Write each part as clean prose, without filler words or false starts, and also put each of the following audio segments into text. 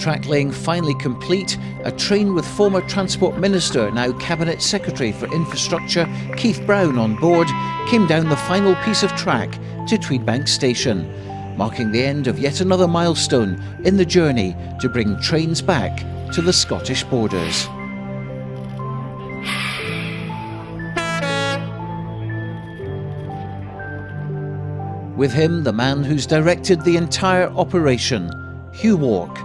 track laying finally complete, a train with former Transport Minister, now Cabinet Secretary for Infrastructure, Keith Brown on board, came down the final piece of track to Tweedbank Station, marking the end of yet another milestone in the journey to bring trains back to the Scottish borders. With him, the man who's directed the entire operation, Hugh Wark.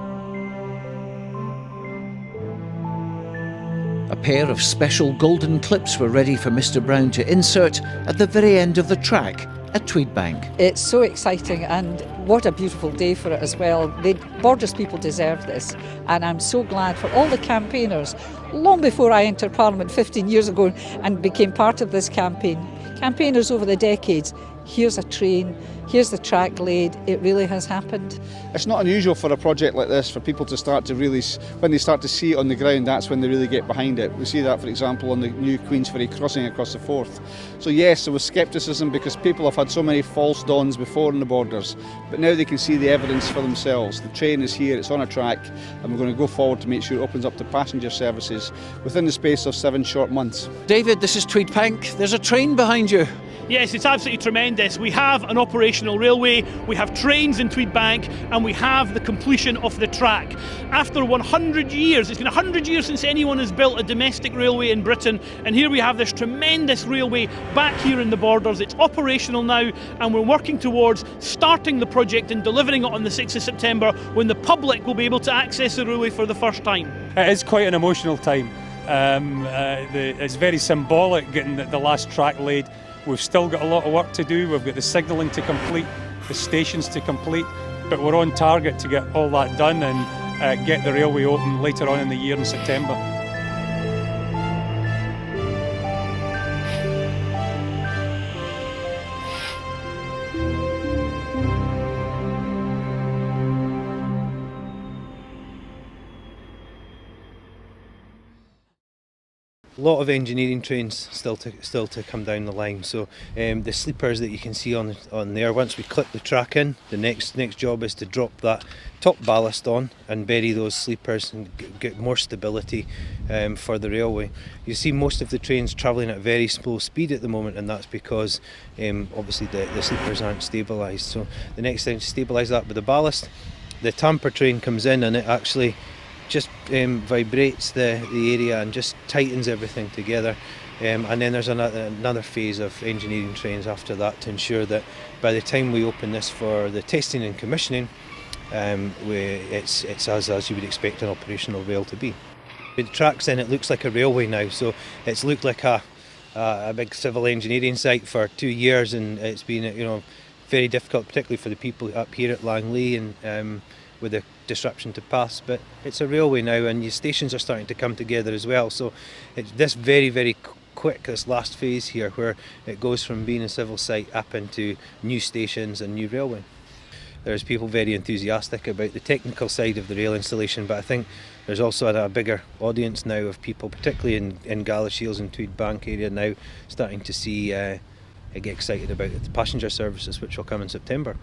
A pair of special golden clips were ready for Mr. Brown to insert at the very end of the track at Tweedbank. It's so exciting, and what a beautiful day for it as well. The Borders people deserve this, and I'm so glad for all the campaigners. Long before I entered Parliament 15 years ago and became part of this campaign, campaigners over the decades, here's a train, here's the track laid, it really has happened. It's not unusual for a project like this for people to start to really, when they start to see it on the ground, that's when they really get behind it. We see that, for example, on the new Queensferry crossing across the Forth. So yes, there was scepticism because people have had so many false dawns before in the Borders, but now they can see the evidence for themselves. The train is here, it's on a track, and we're going to go forward to make sure it opens up to passenger services within the space of 7 short months. David, this is Tweedbank. There's a train behind you. Yes, it's absolutely tremendous. We have an operational railway, we have trains in Tweedbank, and we have the completion of the track. After 100 years, it's been 100 years since anyone has built a domestic railway in Britain, and here we have this tremendous railway back here in the Borders. It's operational now, and we're working towards starting the project and delivering it on the 6th of September when the public will be able to access the railway for the first time. It is quite an emotional time. It's very symbolic getting the last track laid. We've still got a lot of work to do. We've got the signalling to complete, the stations to complete, but we're on target to get all that done and get the railway open later on in the year in September. A lot of engineering trains still to come down the line. So the sleepers that you can see on there, once we clip the track in, the next job is to drop that top ballast on and bury those sleepers and get more stability for the railway. You see most of the trains travelling at very slow speed at the moment, and that's because obviously the sleepers aren't stabilised. So the next thing is to stabilise that with the ballast. The tamper train comes in and it actually just vibrates the area and just tightens everything together, and then there's another phase of engineering trains after that to ensure that by the time we open this for the testing and commissioning, it's as you would expect an operational rail to be. With the tracks in, it looks like a railway now, so it's looked like a big civil engineering site for 2 years, and it's been very difficult, particularly for the people up here at Langley and with the disruption to paths, but it's a railway now and your stations are starting to come together as well, so it's this very quick, this last phase here where it goes from being a civil site up into new stations and new railway. There's people very enthusiastic about the technical side of the rail installation, but I think there's also a bigger audience now of people, particularly in Galashiels and Tweedbank area now, starting to see get excited about the passenger services which will come in September.